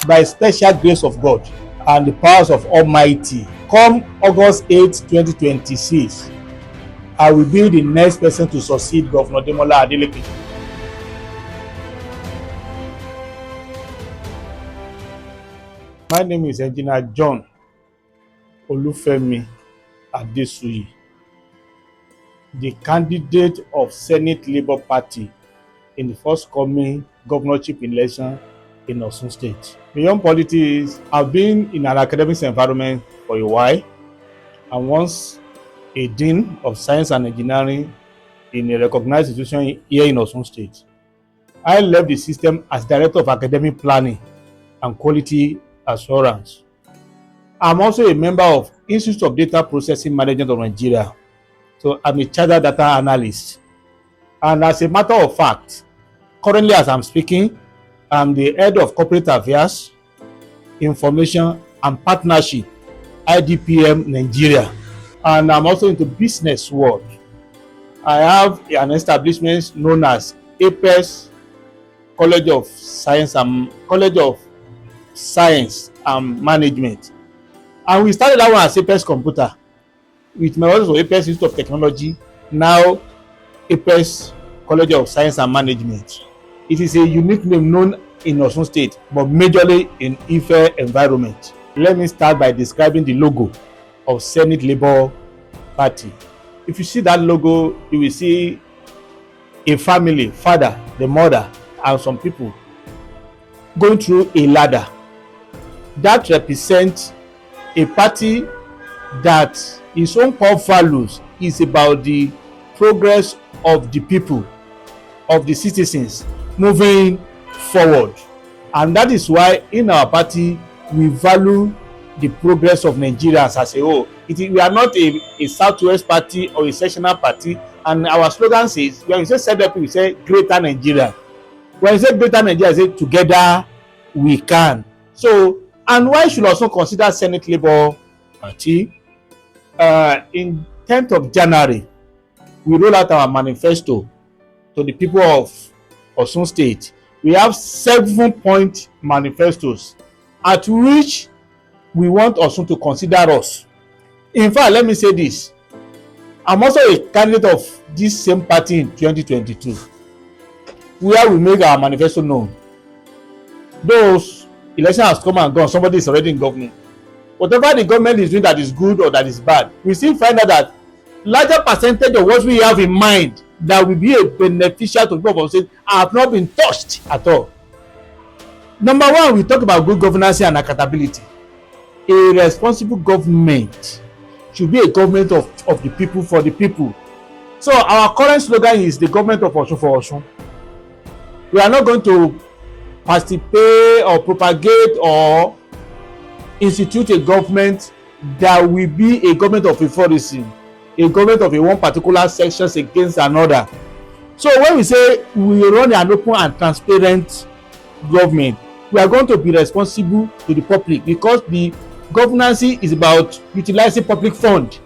by special grace of God and the powers of Almighty, come August 8, 2026, I will be the next person to succeed Governor Ademola Adeleke. My name is Engineer John Olufemi Adesuyi, the candidate of Zenith Labour Party in the forthcoming governorship election in Osun State. Beyond politics, I've been in an academic environment for a while and once a Dean of Science and Engineering in a recognized institution here in Osun State. I left the system as Director of Academic Planning and Quality Assurance. I'm also a member of Institute of Data Processing Management of Nigeria. So I'm a chartered data analyst. And as a matter of fact, currently as I'm speaking, I'm the head of Corporate Affairs, Information and Partnership, IDPM Nigeria. And I'm also into business world. I have an establishment known as APES College of Science and Management. And we started that one as APES Computer with my also APES Institute of Technology, now APES College of Science and Management. It is a unique name known in Osun State, but majorly in Ife environment. Let me start by describing the logo of Zenith Labour Party. If you see that logo, you will see a family, father, the mother, and some people going through a ladder. That represents a party that its own core values is about the progress of the people, of the citizens moving forward. And that is why in our party we value the progress of Nigerians as a whole. We are not a Southwest party or a sectional party, and our slogan says, when we say ZLP, we say greater Nigeria. When we say greater Nigeria, we say together we can. So, and why should also consider Zenith Labour Party? In 10th of January, we roll out our manifesto to the people of Osun State. We have 7-point manifestos at which we want Osun to consider us. In fact, let me say this. I'm also a candidate of this same party in 2022, where we make our manifesto known. Those election has come and gone, somebody is already in government. Whatever the government is doing that is good or that is bad, we still find out that larger percentage of what we have in mind that will be a beneficial to people of state have not been touched at all. Number one, we talk about good governance and accountability. A responsible government should be a government of the people for the people. So our current slogan is the government of Osun for Osun. We are not going to participate or propagate or institute a government that will be a government of favoritism, a government of a one particular sections against another. So when we say we run an open and transparent government, we are going to be responsible to the public, because the governance is about utilizing public fund.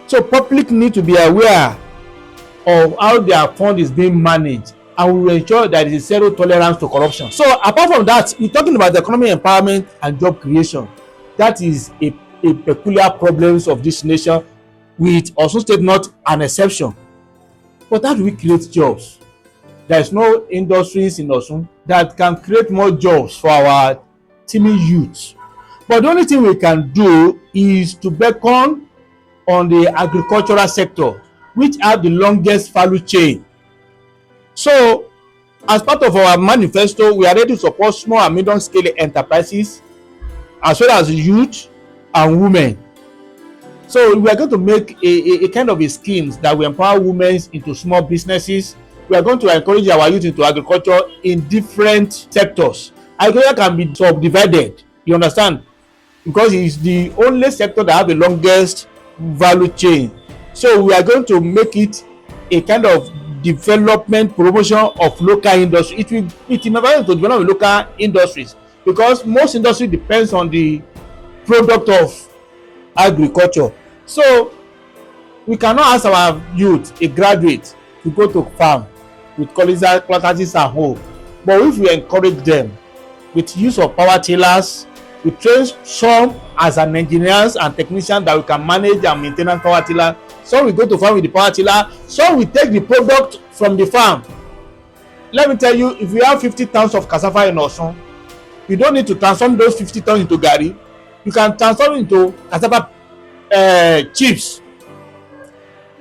So public need to be aware of how their fund is being managed, and we will ensure that there is zero tolerance to corruption. So apart from that, we're talking about the economic empowerment and job creation. That is a peculiar problems of this nation, with Osun State not an exception. But how do we create jobs? There is no industries in Osun that can create more jobs for our teeming youth. But the only thing we can do is to beckon on the agricultural sector, which have the longest value chain. So, as part of our manifesto, we are ready to support small and medium scale enterprises, as well as youth and women. So we are going to make a kind of a schemes that will empower women into small businesses. We are going to encourage our youth into agriculture in different sectors. Agriculture can be subdivided, you understand, because it is the only sector that have the longest value chain. So we are going to make it a kind of development promotion of local industry. It will empower to develop local industries, because most industry depends on the product of agriculture. So we cannot ask our youth, a graduate, to go to farm with classes at home, but if we encourage them, with use of power tillers. We train some as an engineers and technicians that we can manage and maintain power tiller. Some we go to farm with the power tiller. Some we take the product from the farm. Let me tell you, if you have 50 tons of cassava in Osun, you don't need to transform those 50 tons into garri. You can transform it into cassava chips.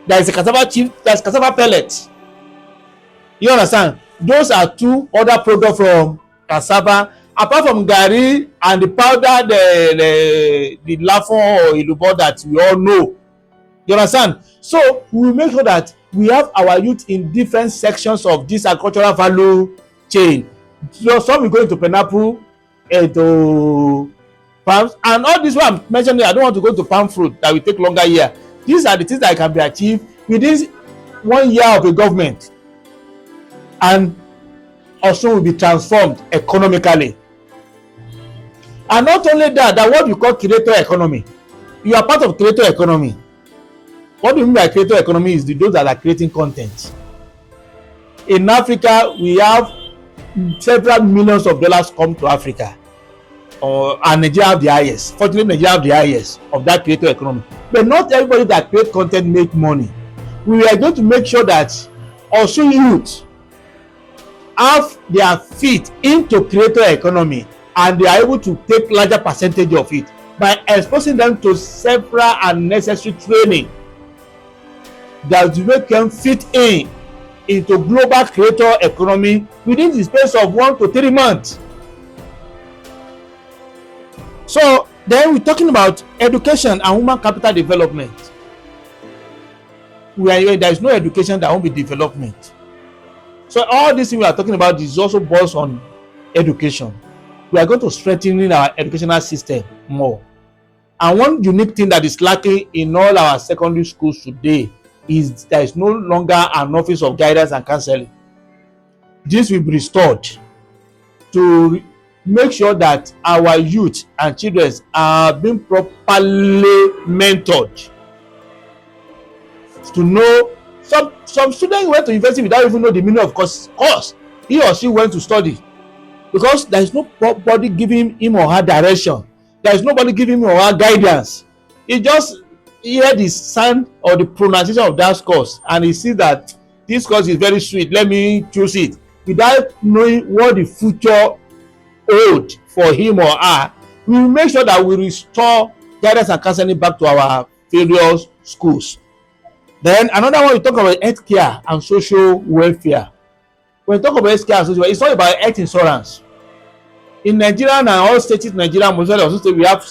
There is a cassava chip, there is cassava pellets. You understand? Those are two other products from cassava. Apart from garri and the powder, the lafon or ilubo that we all know. You understand? So we will make sure that we have our youth in different sections of this agricultural value chain. So some will go into pineapple, into palms, and all this what I'm mentioning. I don't want to go to palm fruit that will take longer year. These are the things that can be achieved within 1 year of a government, and also will be transformed economically. And not only that, that what we call creator economy. You are part of creator economy. What do you mean by creator economy? Is those that are creating content. In Africa, we have several millions of dollars come to Africa, and Nigeria have the highest. Fortunately, Nigeria have the highest of that creator economy. But not everybody that create content make money. We are going to make sure that also youth have their feet into creator economy, and they are able to take larger percentage of it by exposing them to several and necessary training that will make them fit into global creator economy within the space of 1 to 3 months. So then we're talking about education and human capital development. There is no education, that won't be development. So all this thing we are talking about is also based on education. We are going to strengthen our educational system more. And one unique thing that is lacking in all our secondary schools today is there is no longer an office of guidance and counseling. This will be restored to make sure that our youth and children are being properly mentored. To know, some students went to university without even know the meaning of course he or she went to study, because there is nobody giving him or her direction. There is nobody giving him or her guidance. He just hear the sound or the pronunciation of that course and he sees that this course is very sweet, let me choose it, without knowing what the future hold for him or her. We will make sure that we restore guidance and counseling back to our various schools. Then another one, we talk about health care and social welfare. When we talk about health care and social welfare, it's not about health insurance. In Nigeria and all states in Nigeria, most of the states, we have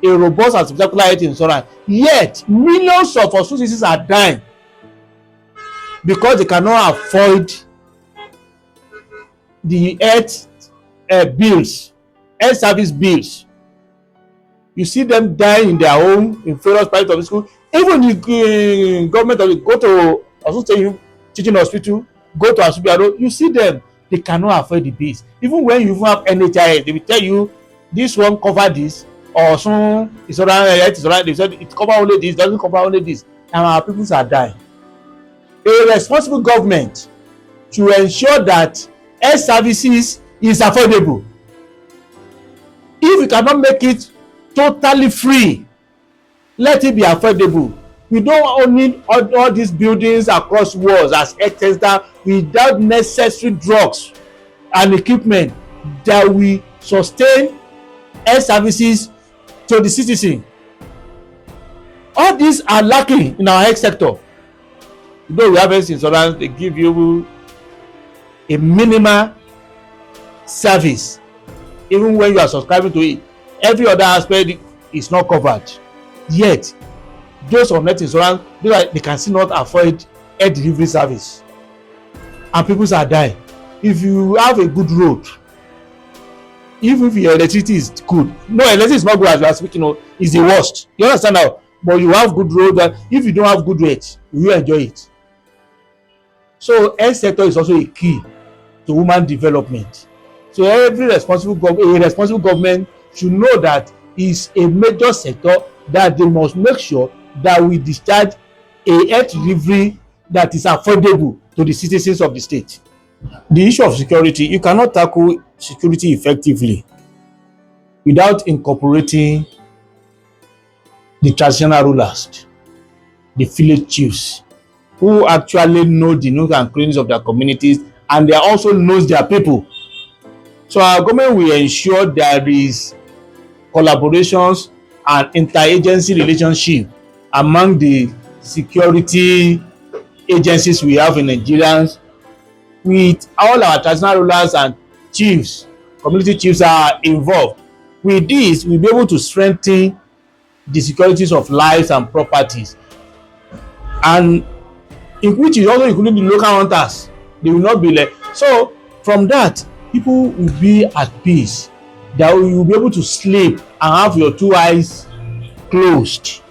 a robust and spectacular health insurance. Yet millions of Osun citizens are dying because they cannot afford the health bills, health service bills. You see them dying in their home, in various private of the school. Even the government of it, go to Osun State teaching hospital, go to Asubiaro, you see them, they cannot afford the bills. Even when you even have NHIS, they will tell you this one cover this, or some it's alright, they said it cover only this, doesn't cover only this, and our people are dying. A responsible government to ensure that health services is affordable. If we cannot make it totally free, let it be affordable. We don't need all these buildings across walls as external without necessary drugs and equipment that will sustain health services to the citizen. All these are lacking in our health sector. Though we have health insurance, they give you a minimal service even when you are subscribing to it. Every other aspect is not covered. Yet those on health insurance, they can still not afford health delivery service, and people are dying. If you have a good road, even if your electricity is good, no, electricity is not good as we are speaking of, is the worst. You understand now? But you have good road, and if you don't have good rates, you will enjoy it. So health sector is also a key to human development. So every responsible government should know that is a major sector that they must make sure that we discharge a health delivery that is affordable to the citizens of the state. The issue of security, you cannot tackle security effectively without incorporating the traditional rulers, the village chiefs, who actually know the nooks and crannies of their communities, and they also knows their people. So our government will ensure there is collaborations and interagency relationship among the security agencies we have in Nigeria, with all our traditional rulers and chiefs, community chiefs are involved. With this, we'll be able to strengthen the securities of lives and properties, and in which is also including the local hunters. They will not be like so. From that, people will be at peace, that you will be able to sleep and have your two eyes closed.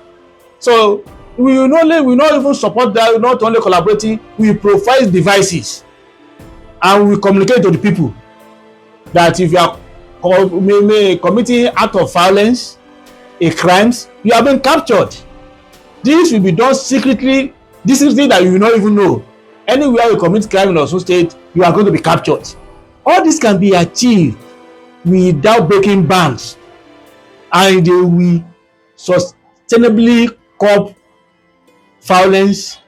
So we will not even support that. Not only collaborating, we provide devices and we communicate to the people that if you are committing act of violence, a crimes, you have been captured. This will be done secretly. This is thing that you will not even know. Anywhere you commit crime in Osun State, you are going to be captured. All this can be achieved without breaking banks, and they will sustainably curb violence,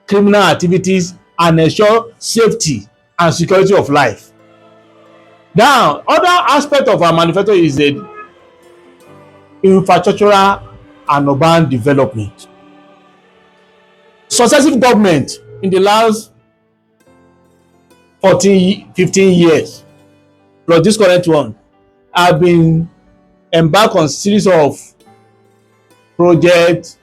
criminal activities, and ensure safety and security of life. Now, other aspect of our manifesto is the infrastructural and urban development. Successive government in the last 15 years plus this current one have been embarked on series of projects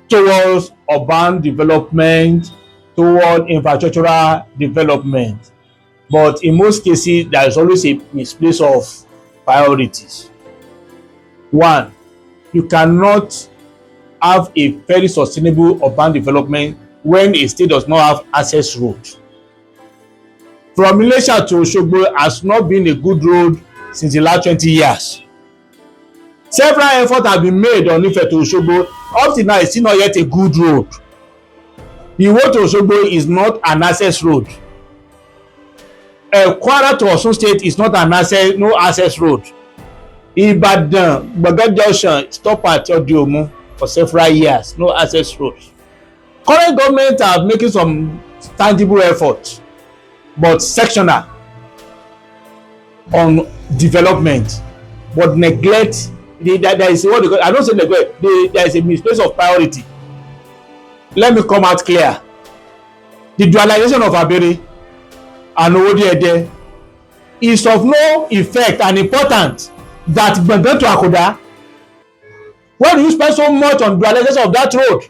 towards urban development, toward infrastructural development, but in most cases there is always a misplace of priorities. One, you cannot have a very sustainable urban development when a state does not have access road. From Ilesha to Osogbo has not been a good road since the last 20 years. Several efforts have been made on Ife to Osogbo. Up till now, it's still not yet a good road. The road to Osogbo is not an access road. Kwara to Osun State is not an access, no access road. Ibadan, Gbagada Junction, stop at Odiomu for several years, no access road. Current government are making some tangible efforts, but sectional on development, but neglect. There is what they call, I don't say neglect, there is a misplace of priority. Let me come out clear. The dualization of Abere and Owodiede is of no effect and important that Gbagada to Akoda. Why do you spend so much on dualization of that road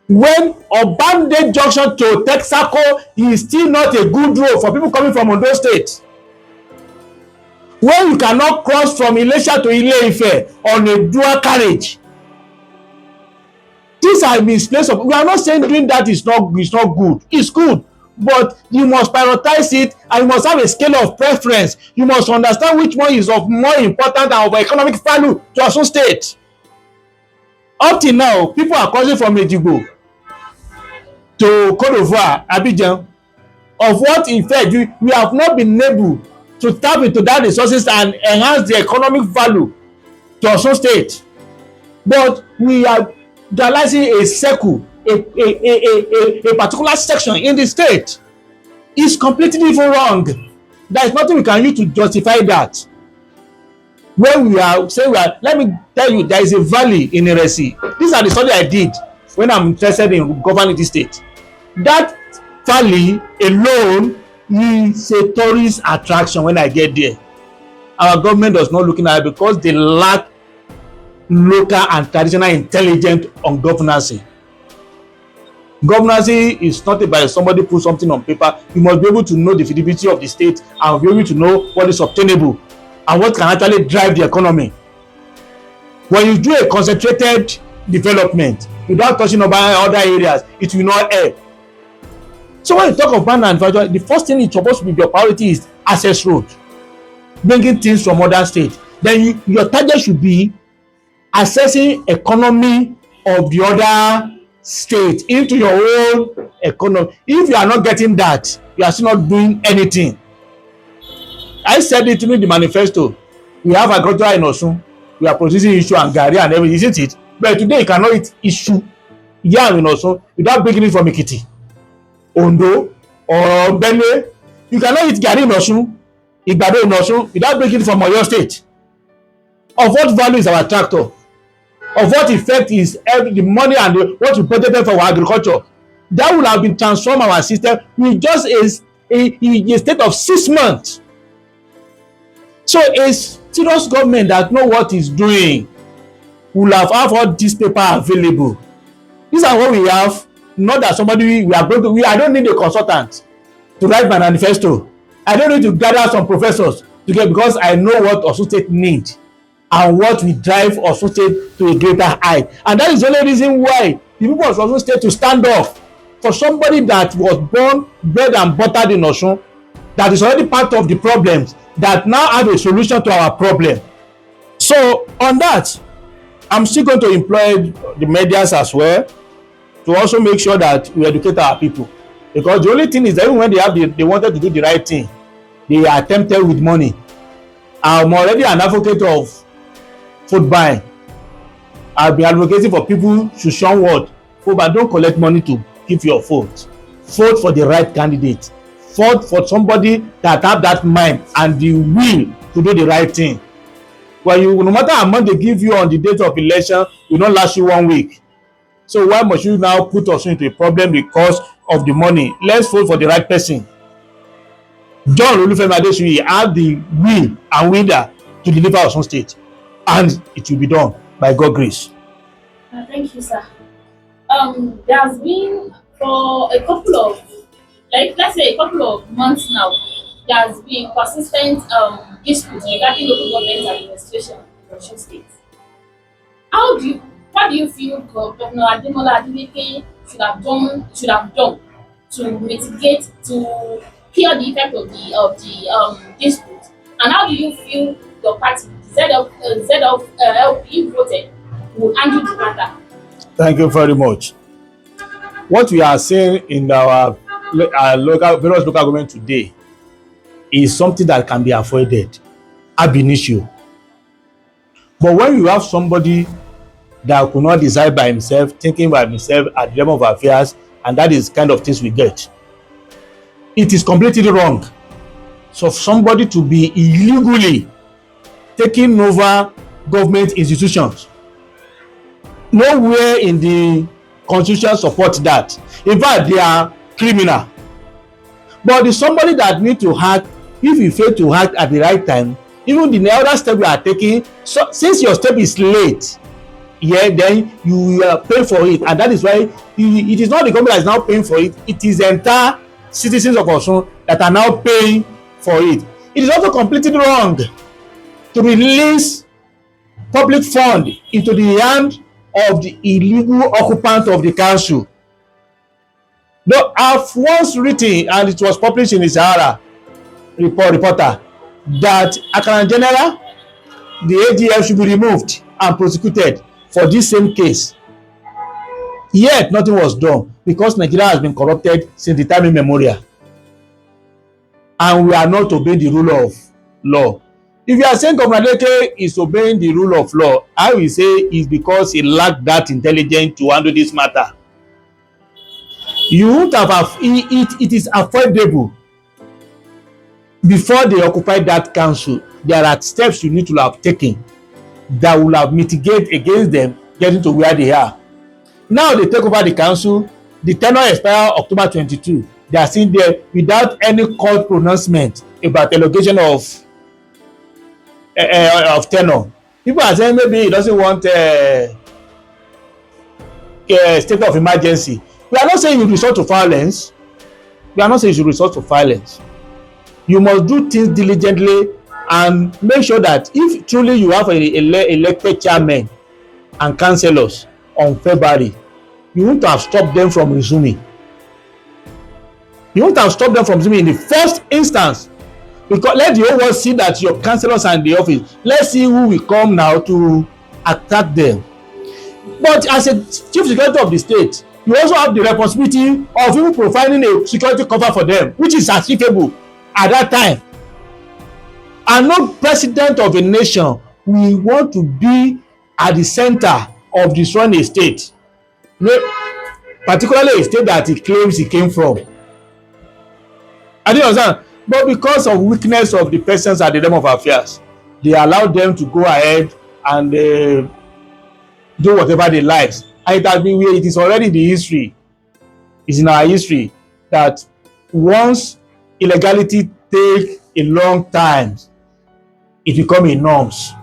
when Obande Junction to Texaco is still not a good road for people coming from Ondo State? When you cannot cross from Ilesha to Ile-Ife on a dual carriage. These are misplaced of. We are not saying doing that is not good. It's good, but you must prioritize it, and you must have a scale of preference. You must understand which one is of more important and of economic value to Osun State. Up till now, people are crossing from Ejigbo to Cote d'Ivoire, Abidjan. Of what effect? We have not been able to tap into that resources and enhance the economic value to Osun State. But we are realizing a circle, a particular section in the state is completely wrong. There is nothing we can use to justify that. When we are saying let me tell you, there is a valley in Iresi. These are the study I did when I'm interested in governing this state. That valley alone is a tourist attraction when I get there. Our government does not looking at it because they lack local and traditional intelligence on governance. Governance is not about somebody put something on paper. You must be able to know the feasibility of the state and be able to know what is obtainable and what can actually drive the economy. When you do a concentrated development without touching on other areas, it will not help. So when you talk of urban manufacturing, the first thing it's supposed to be your priority is access road, bringing things from other states. Then your target should be assessing economy of the other state into your own economy. If you are not getting that, you are still not doing anything. I said it in the manifesto. We have agriculture in Osun. We are producing issue and garri and everything, isn't it? But today you cannot eat issue yam in Osun without bringing it from Ekiti, Ondo, or Benue. You cannot eat garri in Osun, Igbado in Osun without bringing it from Oyo State. Of what value is our tractor? Of what effect is the money and what we budgeted for our agriculture? That would have been transformed our system with just a state of 6 months. So a serious government that know what is doing will have all this paper available. These are what we have. Not that somebody we are going to. I don't need a consultant to write my manifesto. I don't need to gather some professors to get, because I know what Osun State need and what will drive Osun State to a greater height. And that is the only reason why the people of Osun State to stand up for somebody that was born, bred and buttered in Osun, that is already part of the problems, that now have a solution to our problem. So on that, I'm still going to employ the medias as well to also make sure that we educate our people, because the only thing is that even when they wanted to do the right thing, they are tempted with money. I'm already an advocate of vote buying. I've been advocating for people to shun what, but don't collect money to give your vote. Vote for the right candidate. Vote for somebody that have that mind and the will to do the right thing. Well, no matter how much they give you on the date of election, will not last you 1 week. So why must you now put us into a problem because of the money? Let's vote for the right person. John Olufemi Adesuyi have the will and will to deliver Osun State, and it will be done by God's grace. Thank you, sir. There has been for a couple of, let's say a couple of months now, there has been persistent disputes regarding local government administration in Osun State. What do you feel Governor Ademola Adeleke should have done to mitigate, to cure the effect of the dispute? And how do you feel your party, ZLP voted, will handle the matter? Thank you very much. What we are saying in our various local government today is something that can be avoided ab initio. But when you have somebody that could not decide by himself, thinking by himself at the level of affairs, and that is kind of things we get, it is completely wrong. So somebody to be illegally taking over government institutions, nowhere in the constitution support that. In fact, they are criminal. But it's somebody that need to act. If you fail to act at the right time, even the other step you are taking, so since your step is late, then you pay for it. And that is why it is not the government that is now paying for it. It is the entire citizens of Osun that are now paying for it. It is also completely wrong to release public fund into the hand of the illegal occupant of the council. Though I've once written, and it was published in the Sahara reporter, that Accountant General, the ADF, should be removed and prosecuted for this same case. Yet nothing was done, because Nigeria has been corrupted since the time immemorial, and we are not obeying the rule of law. If you are saying Governor Adeleke is obeying the rule of law, I will say it's because he lacked that intelligence to handle this matter. You won't have it is avoidable. Before they occupy that council, there are steps you need to have taken that will have mitigated against them getting to where they are. Now they take over the council. The tenure expires October 22. They are sitting there without any court pronouncement about allocation of tenure. People are saying maybe he doesn't want a state of emergency. We are not saying you resort to violence. We are not saying you should resort to violence. You must do things diligently and make sure that if truly you have elected chairman and councillors on February, you won't have stopped them from resuming. You won't have stopped them from resuming in the first instance, because let the whole world see that your councillors are in the office. Let's see who will come now to attack them. But as a chief secretary of the state, you also have the responsibility of even providing a security cover for them, which is achievable at that time. And no president of a nation will want to be at the center of destroying a state, particularly a state that he claims he came from. I don't understand. But because of weakness of the persons at the realm of affairs, they allow them to go ahead and do whatever they like. And it is already in the history. It's in our history that once illegality take a long time, it become a norms.